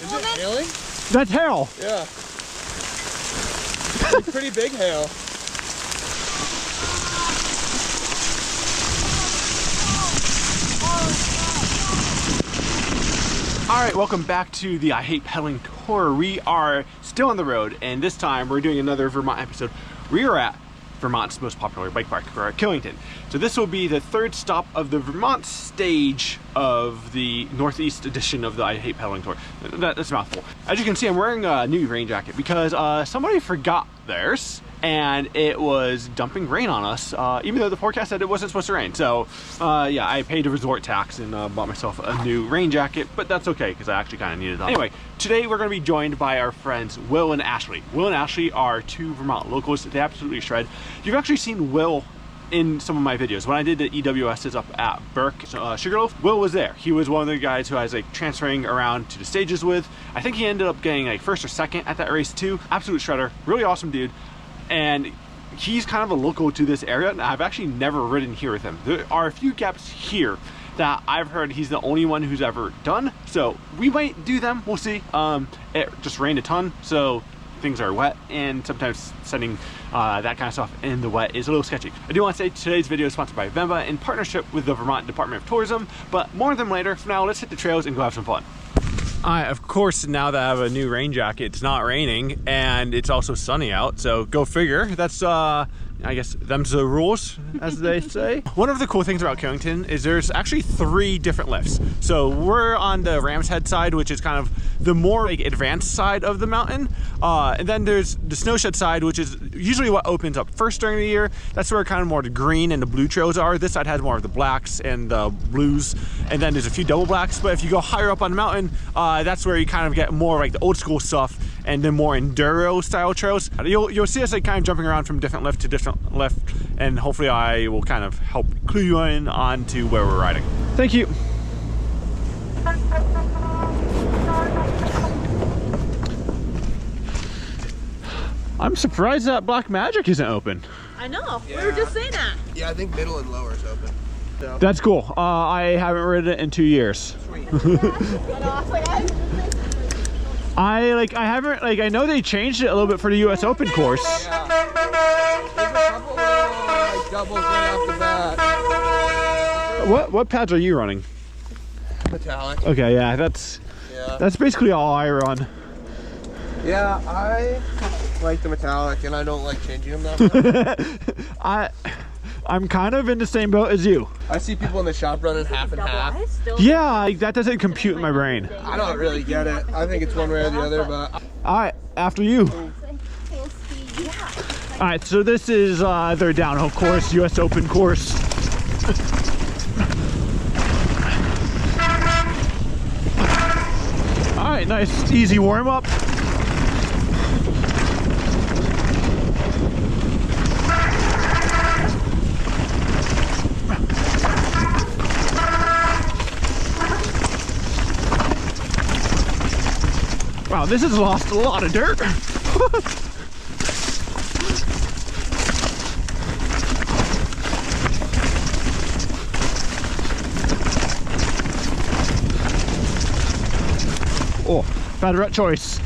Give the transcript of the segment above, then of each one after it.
Is it hailing? That's hail. Yeah. It's pretty big hail. Alright, welcome back to the I Hate Pedaling tour. We are still on the road, and this time we're doing another Vermont episode. We are at Vermont's most popular bike park. We're at Killington. So this will be the third stop of the Vermont stage of the Northeast edition of the I Hate Pedaling tour. That's a mouthful. As you can see, I'm wearing a new rain jacket because somebody forgot theirs, and it was dumping rain on us, even though the forecast said it wasn't supposed to rain. So yeah, I paid a resort tax and bought myself a new rain jacket, but that's okay because I actually kind of needed it. Anyway, today we're going to be joined by our friends Will and Ashley. Will and Ashley are two Vermont locals. They absolutely shred. You've actually seen Will in some of my videos. When I did the EWS's up at Burke Sugarloaf, Will was there. He was one of the guys who I was like transferring around to the stages with. I think he ended up getting like first or second at that race too. Absolute shredder, really awesome dude. And he's kind of a local to this area, and I've actually never ridden here with him. There are a few gaps here that I've heard he's the only one who's ever done, so we might do them. We'll see. It just rained a ton, so things are wet, and sometimes sending that kind of stuff in the wet is a little sketchy. I do want to say today's video is sponsored by Vemba in partnership with the Vermont Department of Tourism, but more on them later. For now, let's hit the trails and go have some fun. Of course, now that I have a new rain jacket, it's not raining and it's also sunny out, so go figure. That's I guess them's the rules, as they say. One of the cool things about Killington is there's actually 3 different lifts. So we're on the Ram's Head side, which is kind of the more like advanced side of the mountain, and then there's the Snowshed side, which is usually what opens up first during the year. That's where kind of more the green and the blue trails are. This side has more of the blacks and the blues, and then there's a few double blacks. But if you go higher up on the mountain, that's where you kind of get more like the old school stuff and the more enduro style trails. You'll see us like kind of jumping around from different lift to different lift, and hopefully I will kind of help clue you in on to where we're riding. Thank you. I'm surprised that Black Magic isn't open. I know, yeah. We were just saying that. Yeah, I think middle and lower is open. So. That's cool. I haven't ridden it in 2 years. Sweet. I know they changed it a little bit for the US Open course. Yeah. There's a couple like doubles right off the bat. What pads are you running? Metallic. Okay, yeah, that's basically all I run. Yeah, I like the metallic, and I don't like changing them that much. I'm kind of in the same boat as you. I see people in the shop running half and half. Yeah, like, that doesn't compute in my brain. I don't really get it. I think it's one way or the other, but... Alright, after you. Alright, so this is their downhill course, US Open course. Alright, nice easy warm-up. Wow, this has lost a lot of dirt. Oh, bad route choice.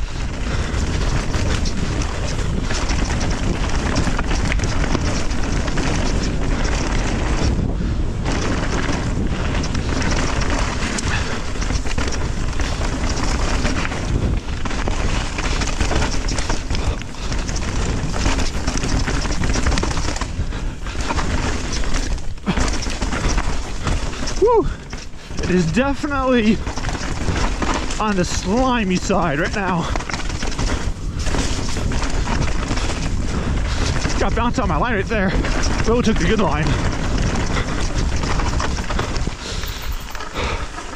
It is definitely on the slimy side right now. Got bounced on my line right there. Will took the good line.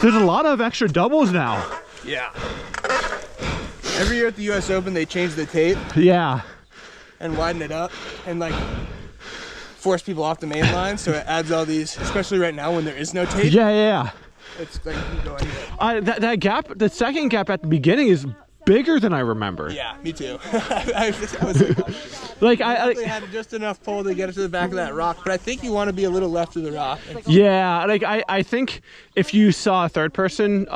There's a lot of extra doubles now. Yeah. Every year at the US Open, they change the tape. Yeah. And widen it up and like force people off the main line, so it adds all these, especially right now when there is no tape. Yeah. It's like you can go anywhere. That gap, the second gap at the beginning is bigger than I remember. Yeah, me too. I had just enough pull to get it to the back of that rock, but I think you want to be a little left of the rock. Yeah, like I think if you saw a third person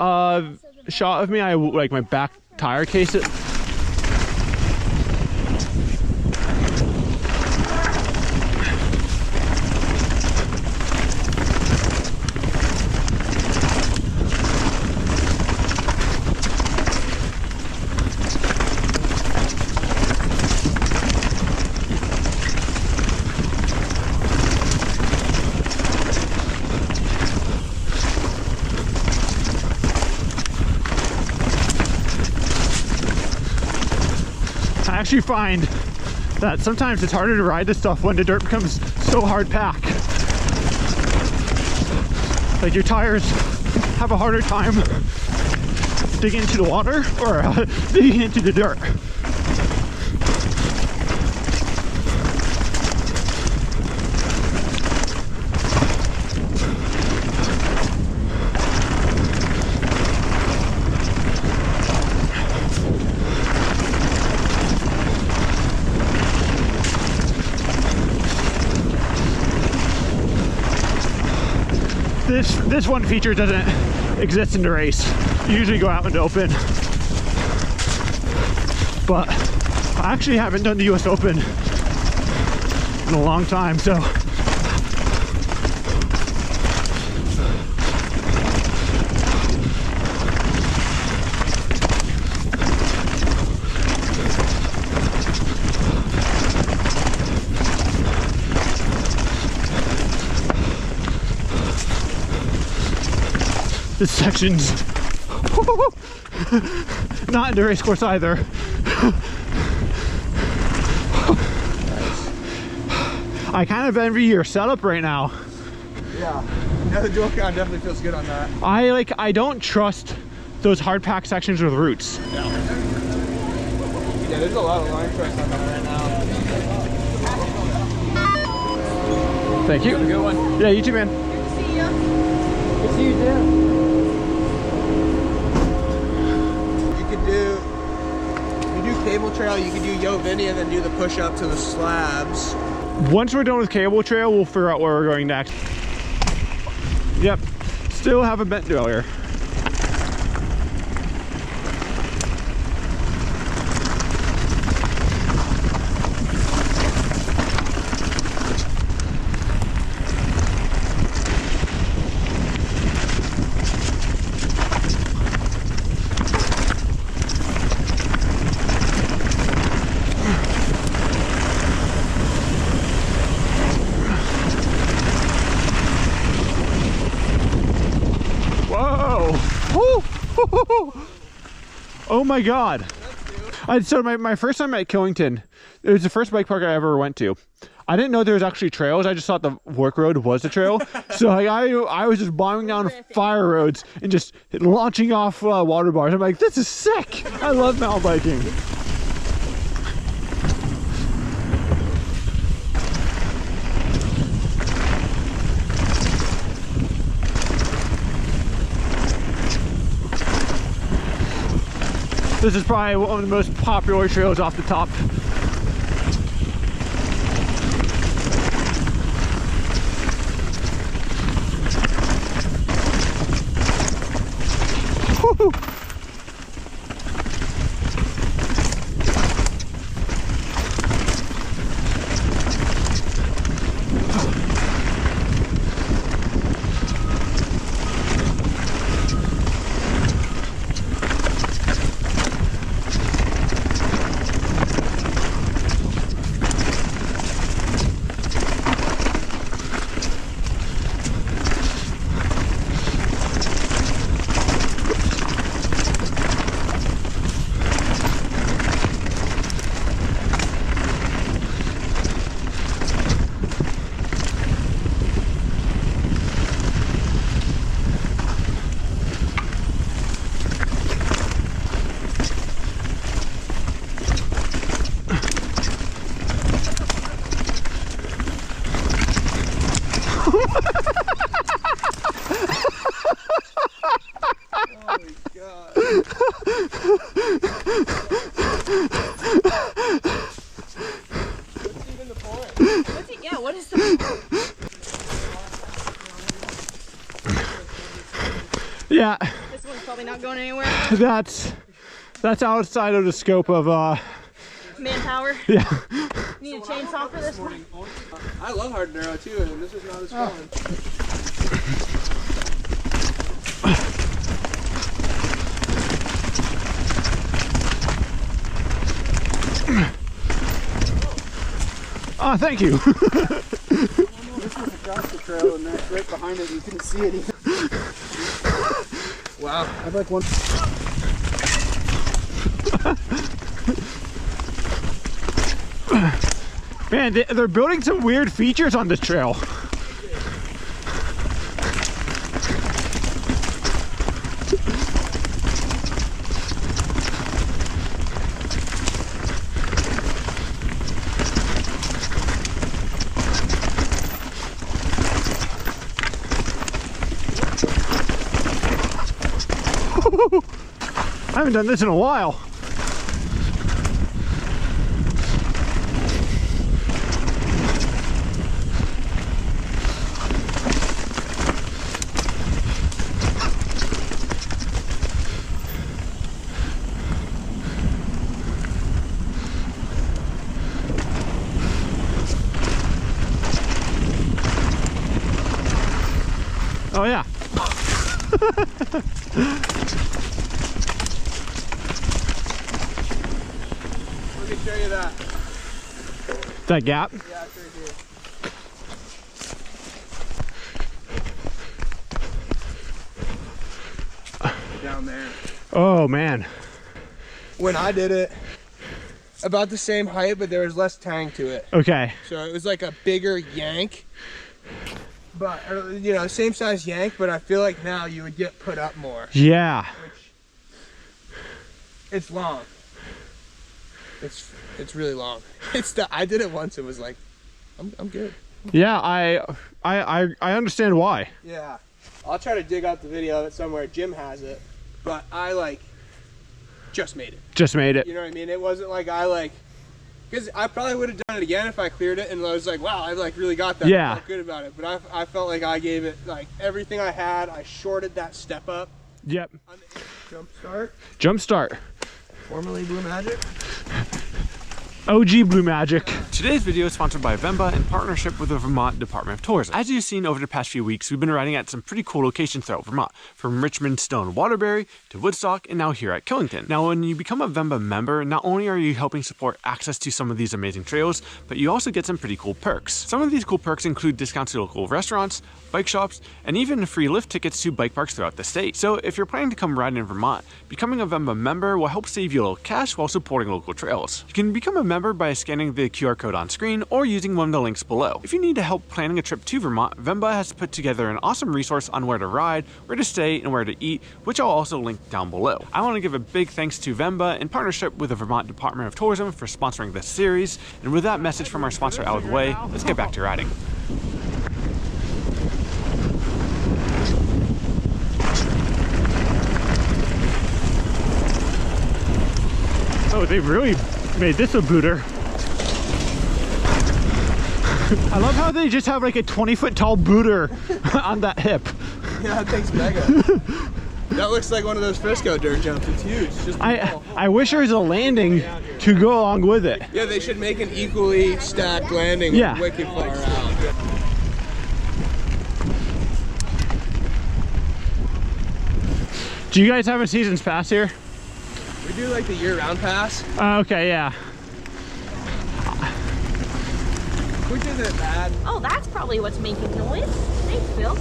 shot of me, I like my back tire case it. I actually find that sometimes it's harder to ride this stuff when the dirt becomes so hard packed. Like your tires have a harder time digging into the water or digging into the dirt. This one feature doesn't exist in the race. You usually go out in the open. But I actually haven't done the US Open in a long time, so this section's not in the race course either. I kind of envy your setup right now. Yeah, the dual crown definitely feels good on that. I don't trust those hard pack sections with roots. Yeah, there's a lot of line press on that right now. Thank you. Have a good one. Yeah, you too, man. Good to see you. Good to see you too. You do cable trail, you can do Yo Vinny and then do the push up to the slabs. Once we're done with cable trail, we'll figure out where we're going next. Yep, still haven't been to earlier. Oh my god. So my first time at Killington, it was the first bike park I ever went to. I didn't know there was actually trails. I just thought the work road was the trail. So like, I was just bombing down fire roads and just launching off water bars. I'm like, this is sick. I love mountain biking. This is probably one of the most popular trails off the top. Woo-hoo. Yeah, what is the... Yeah. This one's probably not not going anywhere. That's outside of the scope of Manpower. yeah. Need a chainsaw for this one. I love hard and narrow too, and this is not as fun. Oh, thank you. This was across the trail, and that's right behind it. You couldn't see it either. Wow. I'd like one. Man, they're building some weird features on this trail. I haven't done this in a while. Oh yeah. Let me show you that. That gap? Yeah, it's right here. Down there. Oh man. When I did it, about the same height, but there was less tang to it. Okay. So it was like a bigger yank. But, you know, same size yank, but I feel like now you would get put up more. Yeah. Which, it's long. It's really long. I did it once. It was like, I'm good. Yeah, I understand why. Yeah. I'll try to dig out the video of it somewhere. Jim has it, but I like just made it. Just made it. You know what I mean? It wasn't like because I probably would have done it again if I cleared it and I was like, wow, I like really got that. Yeah. I felt good about it. But I felt like I gave it like everything I had. I shorted that step up. Yep. On the jump start. Jump start. Formerly Blue Magic. OG Blue Magic. Today's video is sponsored by Vemba in partnership with the Vermont Department of Tourism. As you've seen over the past few weeks, we've been riding at some pretty cool locations throughout Vermont, from Richmond, Stone, Waterbury to Woodstock, and now here at Killington. Now, when you become a Vemba member, not only are you helping support access to some of these amazing trails, but you also get some pretty cool perks. Some of these cool perks include discounts to local restaurants, bike shops, and even free lift tickets to bike parks throughout the state. So if you're planning to come ride in Vermont, becoming a Vemba member will help save you a little cash while supporting local trails. You can become a member by scanning the QR code on screen or using one of the links below. If you need help planning a trip to Vermont, Vemba has put together an awesome resource on where to ride, where to stay, and where to eat, which I'll also link down below. I want to give a big thanks to Vemba in partnership with the Vermont Department of Tourism for sponsoring this series. And with that message from our sponsor out of the way, let's get back to riding. Oh, they really made this a booter. I love how they just have like a 20-foot tall booter on that hip. Yeah, that thing's mega. That looks like one of those Frisco dirt jumps. It's huge. It's just I wish there was a landing to go along with it. Yeah, they should make an equally stacked landing. Yeah. Wicked far out. Do you guys have a season's pass here? We do like the year-round pass, Okay, yeah. which isn't bad. Oh, that's probably what's making noise. Thanks, Phil.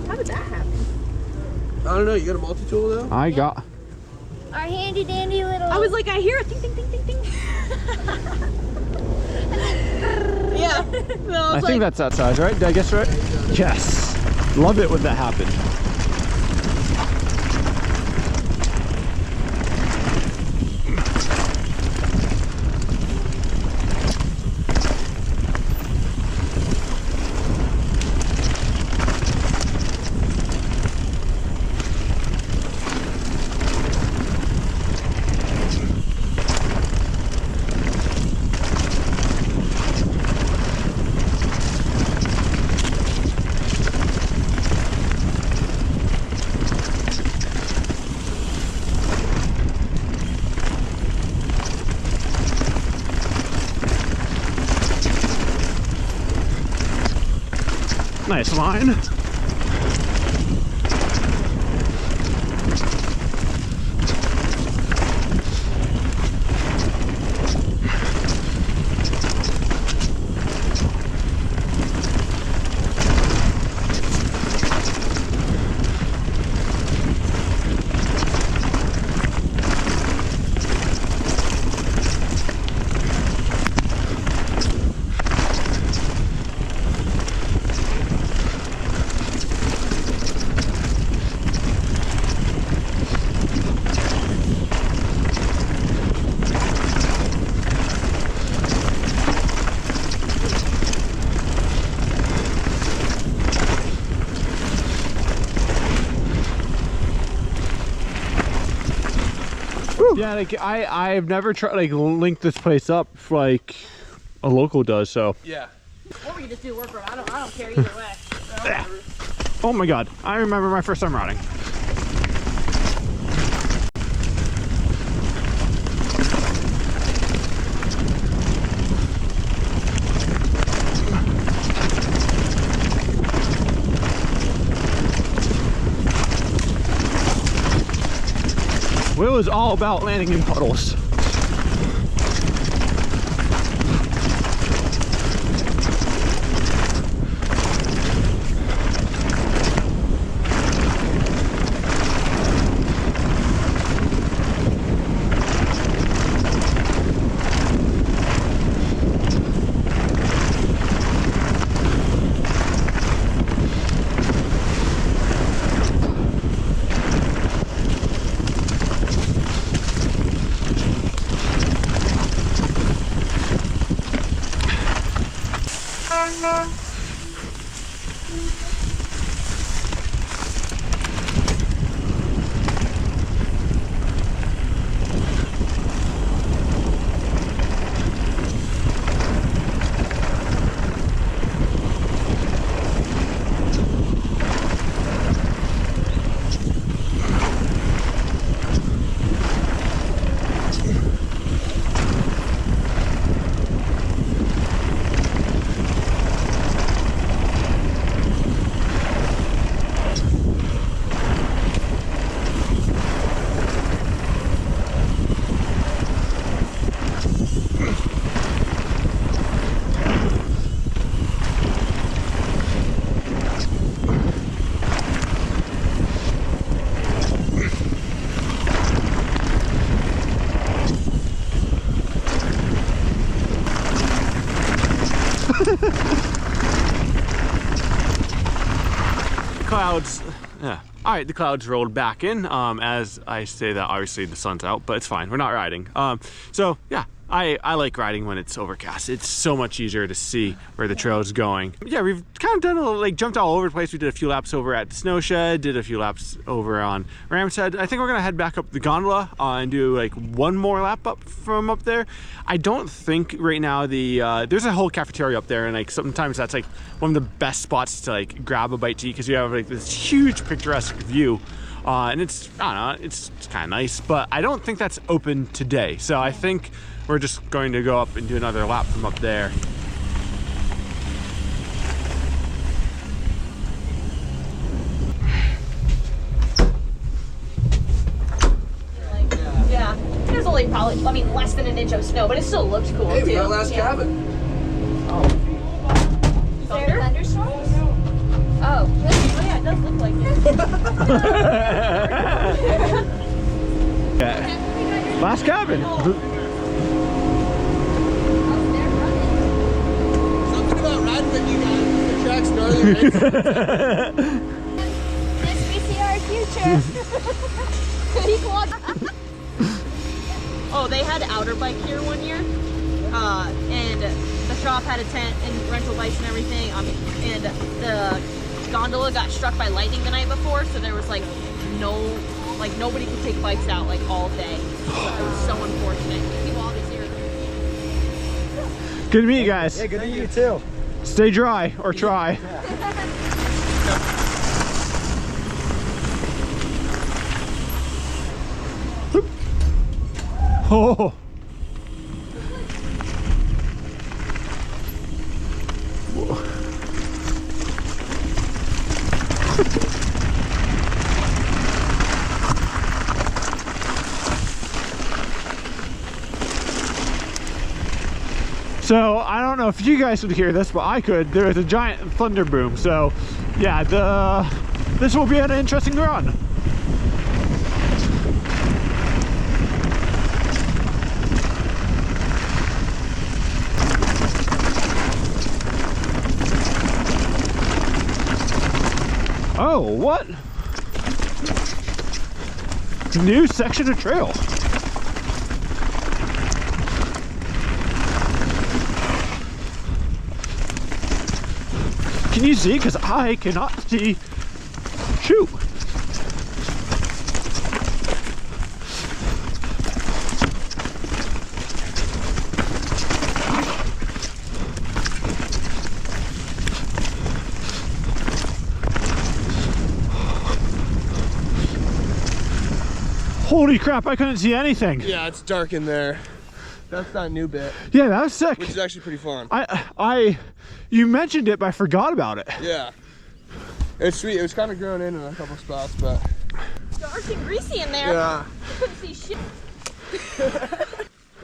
How did that happen? I don't know. You got a multi-tool though? I got. Our handy dandy little. I was like, I hear it. Ding, ding, ding, ding, ding. Yeah. No, I think that's that size, right? Did I guess right? Yes. Love it when that happened. Nice line. Yeah, like I've never tried like link this place up like a local does. So Yeah. Or we can just do work road. I don't care either way. oh my god, I remember my first time riding. Will is all about landing in puddles. Clouds, yeah. All right, the clouds rolled back in. As I say that, obviously the sun's out, but it's fine. We're not riding. So yeah, I like riding when it's overcast. It's so much easier to see where the trail is going. Yeah, we've kind of done a little, like jumped all over the place. We did a few laps over at the snow shed, did a few laps over on Ram's Head. I think we're gonna head back up the gondola and do like one more lap up from up there. I don't think right now there's a whole cafeteria up there, and like sometimes that's like one of the best spots to like grab a bite to eat because you have like this huge picturesque view. And it's, I don't know, it's kind of nice, but I don't think that's open today. So I think we're just going to go up and do another lap from up there. Yeah, there's only probably, I mean, less than an inch of snow, but it still looks cool Hey, too. we got last cabin. Is there thunderstorms? Oh, Oh yeah, it does look like it. Yeah. Last cabin. Something about riding with you guys. The track's gnarly, right? this we see our future. Oh, they had outer bike here one year, and the shop had a tent and rental bikes and everything. And the gondola got struck by lightning the night before, so there was like nobody could take bikes out like all day. So it was so unfortunate. People obviously are. Good to meet you guys. Yeah, good to meet you too. Stay dry or try. Oh. So I don't know if you guys would hear this, but I could. There was a giant thunder boom. So yeah, this will be an interesting run. Oh, what? New section of trail. Can you see? Because I cannot see. Shoot. Holy crap, I couldn't see anything. Yeah, it's dark in there. That's that new bit. Yeah, that was sick. Which is actually pretty fun. You mentioned it, but I forgot about it. Yeah. It's sweet. It was kind of grown in a couple spots, but... Dark and greasy in there. Yeah. I couldn't see shit.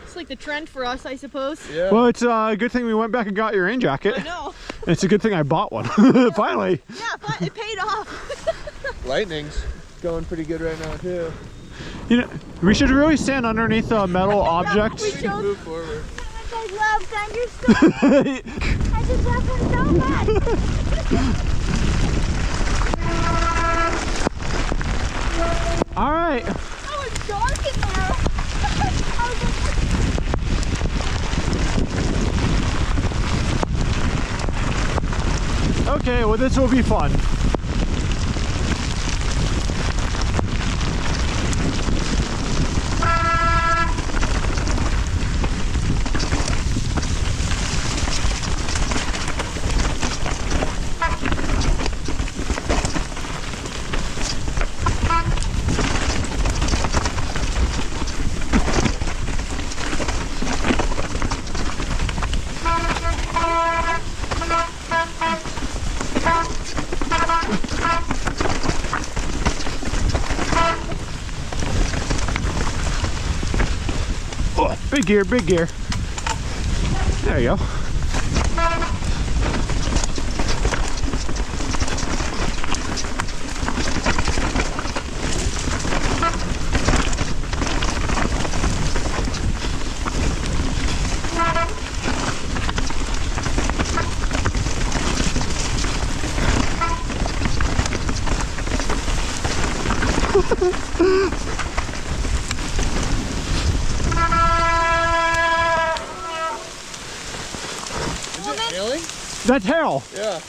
It's like the trend for us, I suppose. Yeah. Well, it's a good thing we went back and got your rain jacket. I know. And it's a good thing I bought one. Finally. Yeah, but it paid off. Lightning's going pretty good right now, too. You know, we should really stand underneath a metal object. we We can move forward. I love Thunderstorm. I just love him so much. All right. Oh, it's dark in there. Okay, well this will be fun. Oh, big gear, big gear. There you go. Is it hailing? That's hail. Yeah.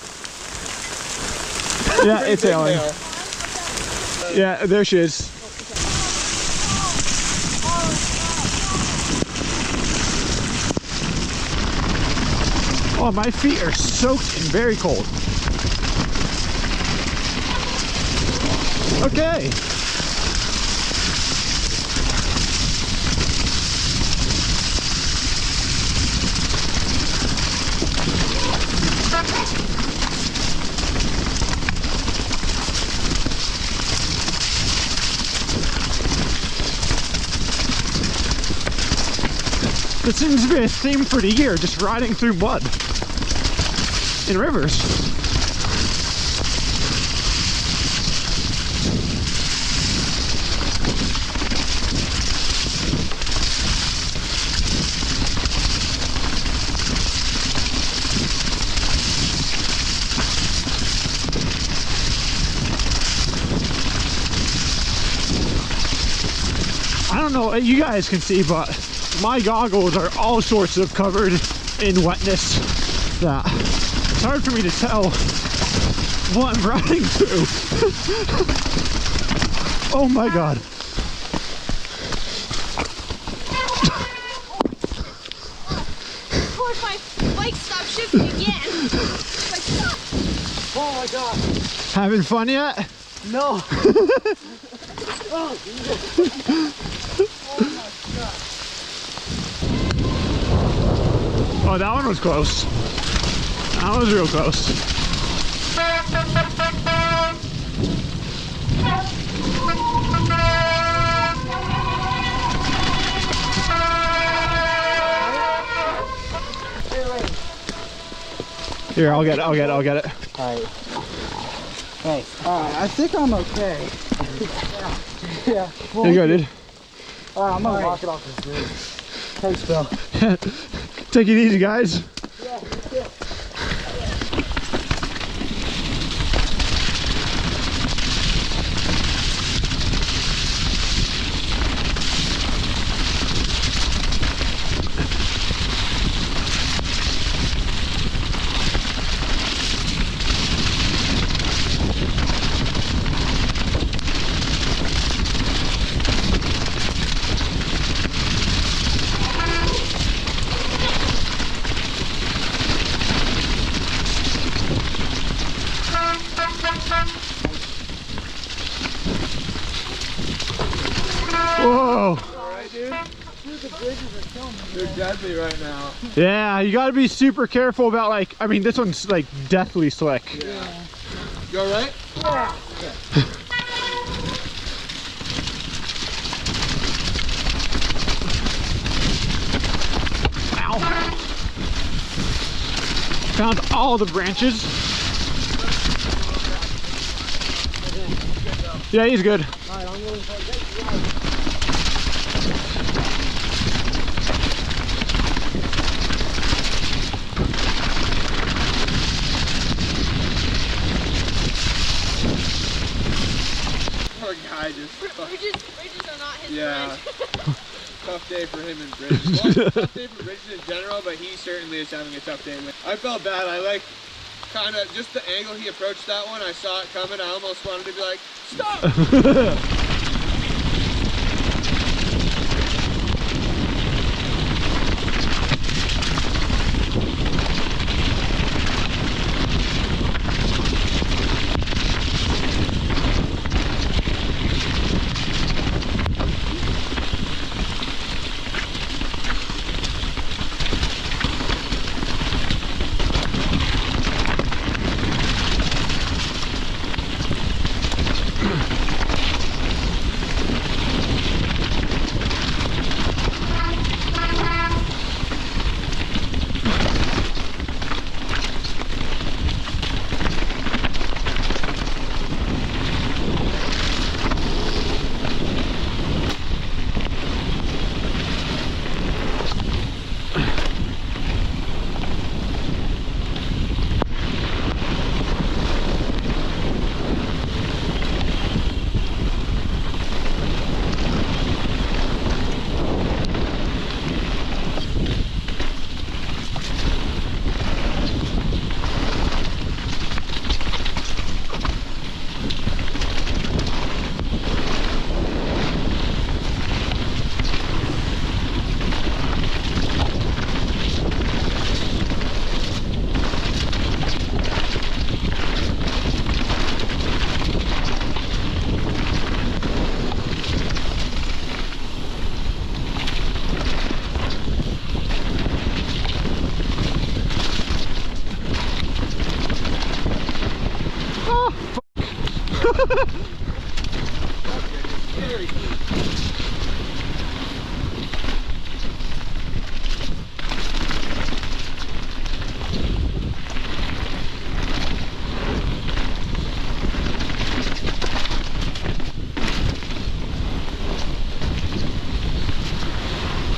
Yeah, it's Big hailing. hail. Yeah, there she is. Oh, my feet are soaked and very cold. Okay. This seems to be a theme for the year, just riding through mud in rivers. I don't know what you guys can see, but my goggles are all sorts of covered in wetness that it's hard for me to tell what I'm riding through. Oh my god. Of course, my bike stopped shifting again. Oh my god. Having fun yet? No. Oh, that one was close. That was real close. Here, I'll get it. I'll get it. I'll get it. All right. Hey. All right. I think I'm okay. Yeah. Well, There you go, dude. All right. I'm gonna walk it off this bridge. Thanks, Phil. Take it easy, guys. Yeah. Whoa. Alright, dude. Dude, the bridges are killing me. They're deadly right now. Yeah, you got to be super careful about, like, I mean, this one's like deathly slick. Yeah. You alright? Yeah. Ow. Found all the branches. Yeah, he's good. Alright, I'm going to poor guy just. Bridges are not his Yeah. friend. Tough day for him and Bridges. Well, tough day for Bridges in general, but he certainly is having a tough day. I felt bad. I like kind of just the angle he approached that one. I saw it coming. I almost wanted to be like, stop!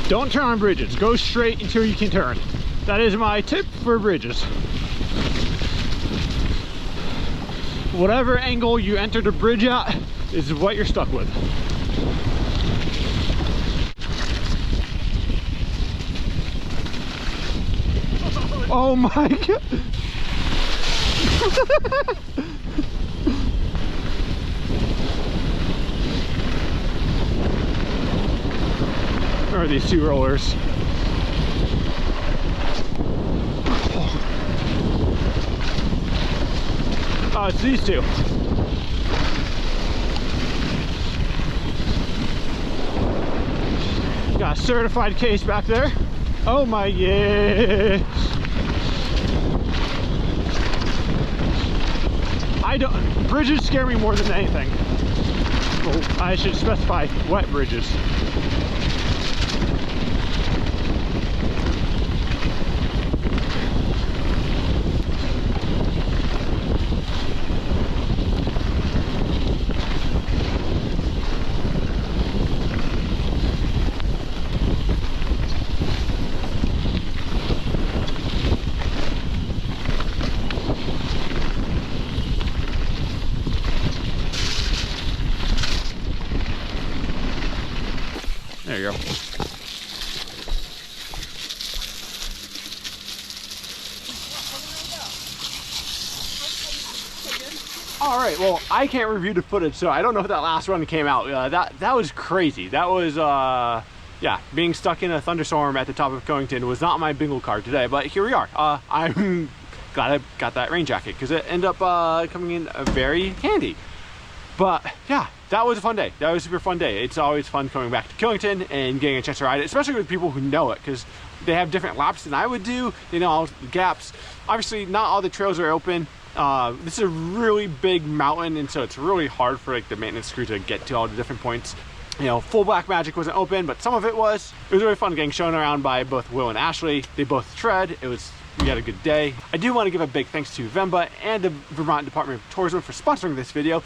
Don't turn on bridges. Go straight until you can turn. That is my tip for bridges. Whatever angle you enter the bridge at is what you're stuck with. Oh my god! Where are these two rollers? Oh, it's these two. Got a certified case back there. Oh my, yeah. Bridges scare me more than anything. Well, I should specify wet bridges. All right, well, I can't review the footage, so I don't know if that last run came out. That was crazy. That was, yeah, being stuck in a thunderstorm at the top of Killington was not my bingo card today, but here we are. I'm glad I got that rain jacket because it ended up coming in very handy. But yeah, that was a fun day. That was a super fun day. It's always fun coming back to Killington and getting a chance to ride it, especially with people who know it, because they have different laps than I would do. They know all the gaps. Obviously, not all the trails are open. This is a really big mountain, and so it's really hard for like the maintenance crew to get to all the different points. You know, full Black Magic wasn't open, but some of it was. It was really fun getting shown around by both Will and Ashley. They both tread. We had a good day. I do want to give a big thanks to Vemba and the Vermont Department of Tourism for sponsoring this video.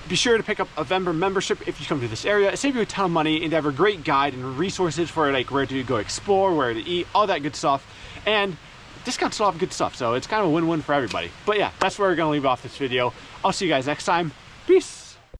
Be sure to pick up a Vemba membership if you come to this area. It saves you a ton of money, and they have a great guide and resources for like where to go explore, where to eat, all that good stuff. And discounts a lot of good stuff, so it's kind of a win-win for everybody. But yeah, that's where we're gonna leave off this video. I'll see you guys next time. Peace.